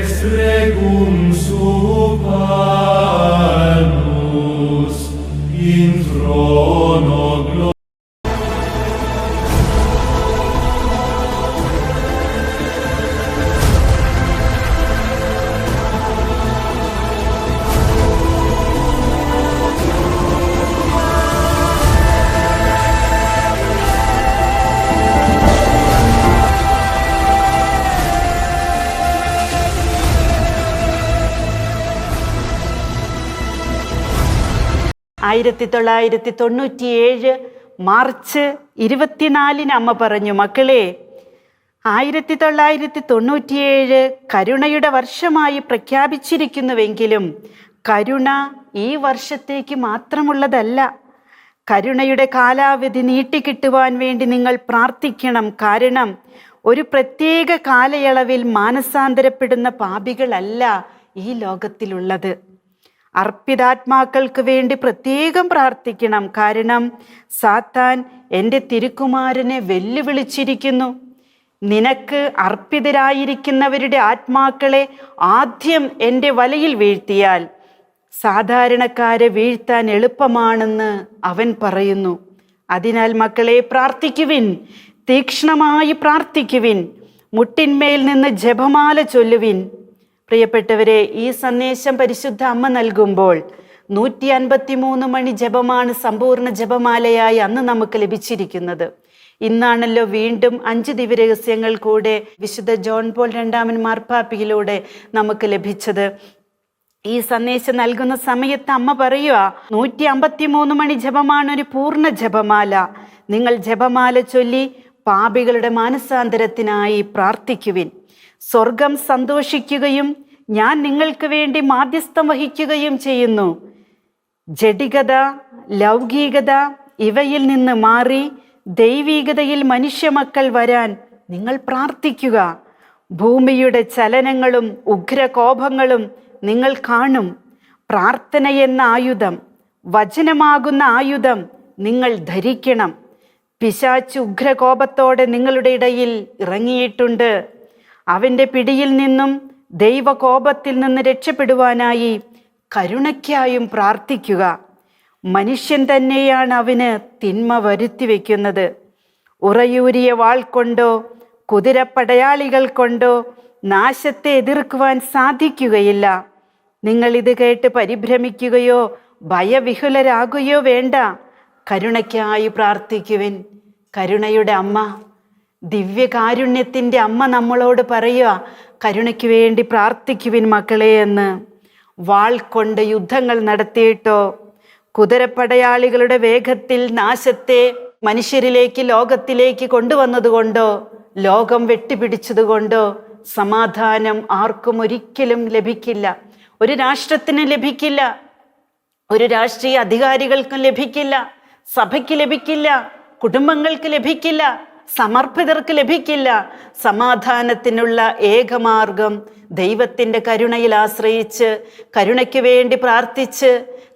ex regum supanus in trono gloriae. 1997 March 24 അമ്മ പറഞ്ഞു, മക്കളെ 1997 കരുണയുടെ വർഷമായി പ്രഖ്യാപിച്ചിരിക്കുന്നുവെങ്കിലും കരുണ ഈ വർഷത്തേക്ക് മാത്രമുള്ളതല്ല. കരുണയുടെ കാലാവധി നീട്ടിക്കിട്ടുവാൻ വേണ്ടി നിങ്ങൾ പ്രാർത്ഥിക്കണം. കാരണം ഒരു പ്രത്യേക കാലയളവിൽ മാനസാന്തരപ്പെടുന്ന പാപികളല്ല ഈ ലോകത്തിലുള്ളത്. അർപ്പിതാത്മാക്കൾക്ക് വേണ്ടി പ്രത്യേകം പ്രാർത്ഥിക്കണം. കാരണം സാത്താൻ എൻ്റെ തിരുക്കുമാരനെ വെല്ലുവിളിച്ചിരിക്കുന്നു. നിനക്ക് അർപ്പിതരായിരിക്കുന്നവരുടെ ആത്മാക്കളെ ആദ്യം എൻ്റെ വലയിൽ വീഴ്ത്തിയാൽ സാധാരണക്കാരെ വീഴ്ത്താൻ എളുപ്പമാണെന്ന് അവൻ പറയുന്നു. അതിനാൽ മക്കളെ പ്രാർത്ഥിക്കുവിൻ, തീക്ഷ്ണമായി പ്രാർത്ഥിക്കുവിൻ, മുട്ടിന്മേൽ നിന്ന് ജപമാല ചൊല്ലുവിൻ. പ്രിയപ്പെട്ടവരെ, ഈ സന്ദേശം പരിശുദ്ധ അമ്മ നൽകുമ്പോൾ 153 മണി ജപമാണ് സമ്പൂർണ്ണ ജപമാലയായി അന്ന് നമുക്ക് ലഭിച്ചിരിക്കുന്നത്. ഇന്നാണല്ലോ വീണ്ടും 5 ദിവ്യരഹസ്യങ്ങൾ കൂടെ വിശുദ്ധ ജോൺ പോൾ രണ്ടാമൻ മാർപ്പാപ്പയിലൂടെ നമുക്ക് ലഭിച്ചത്. ഈ സന്ദേശം നൽകുന്ന സമയത്ത് അമ്മ പറയുക, 153 മണി ജപമാണ് ഒരു പൂർണ്ണ ജപമാല. നിങ്ങൾ ജപമാല ചൊല്ലി പാപികളുടെ മാനസാന്തരത്തിനായി പ്രാർത്ഥിക്കുവിൻ. സ്വർഗം സന്തോഷിക്കുകയും ഞാൻ നിങ്ങൾക്ക് വേണ്ടി മാധ്യസ്ഥം വഹിക്കുകയും ചെയ്യുന്നു. ജഡികത, ലൗകികത ഇവയിൽ നിന്ന് മാറി ദൈവികതയിൽ മനുഷ്യമക്കൾ വരാൻ നിങ്ങൾ പ്രാർത്ഥിക്കുക. ഭൂമിയുടെ ചലനങ്ങളും ഉഗ്രകോപങ്ങളും നിങ്ങൾ കാണും. പ്രാർത്ഥന എന്ന ആയുധം, വചനമാകുന്ന ആയുധം നിങ്ങൾ ധരിക്കണം. പിശാച് ഉഗ്രകോപത്തോടെ നിങ്ങളുടെ ഇടയിൽ ഇറങ്ങിയിട്ടുണ്ട്. അവൻ്റെ പിടിയിൽ നിന്നും ദൈവകോപത്തിൽ നിന്ന് രക്ഷപ്പെടുവാനായി കരുണയ്ക്കായും പ്രാർത്ഥിക്കുക. മനുഷ്യൻ തന്നെയാണ് അവന് തിന്മ വരുത്തി വയ്ക്കുന്നത്. ഉറയൂരിയ വാൾ കൊണ്ടോ കുതിരപ്പടയാളികൾ കൊണ്ടോ നാശത്തെ എതിർക്കുവാൻ സാധിക്കുകയില്ല. നിങ്ങൾ ഇത് കേട്ട് പരിഭ്രമിക്കുകയോ ഭയവിഹുലരാകുകയോ വേണ്ട. കരുണയ്ക്കായി പ്രാർത്ഥിക്കുവിൻ. കരുണയുടെ അമ്മ, ദിവ്യകാരുണ്യത്തിൻ്റെ അമ്മ നമ്മളോട് പറയുക, കരുണയ്ക്ക് വേണ്ടി പ്രാർത്ഥിക്കുവിൻ മക്കളെ എന്ന്. വാൾ കൊണ്ട് യുദ്ധങ്ങൾ നടത്തിയിട്ടോ കുതിരപ്പടയാളികളുടെ വേഗത്തിൽ നാശത്തെ മനുഷ്യരിലേക്ക്, ലോകത്തിലേക്ക് കൊണ്ടുവന്നതുകൊണ്ടോ ലോകം വെട്ടിപ്പിടിച്ചതുകൊണ്ടോ സമാധാനം ആർക്കും ഒരിക്കലും ലഭിക്കില്ല. ഒരു രാഷ്ട്രത്തിന് ലഭിക്കില്ല, ഒരു രാഷ്ട്രീയ അധികാരികൾക്കും ലഭിക്കില്ല, സഭയ്ക്ക് ലഭിക്കില്ല, കുടുംബങ്ങൾക്ക് ലഭിക്കില്ല, സമർപ്പിതർക്ക് ലഭിക്കില്ല. സമാധാനത്തിനുള്ള ഏകമാർഗം ദൈവത്തിൻ്റെ കരുണയിൽ ആശ്രയിച്ച്, കരുണയ്ക്ക് വേണ്ടി പ്രാർത്ഥിച്ച്,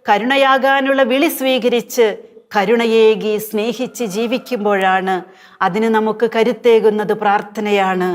കരുണയാകാനുള്ള വിളി സ്വീകരിച്ച്, കരുണയേകി സ്നേഹിച്ച് ജീവിക്കുമ്പോഴാണ്. അതിന് നമുക്ക് കരുത്തേകുന്നത് പ്രാർത്ഥനയാണ്.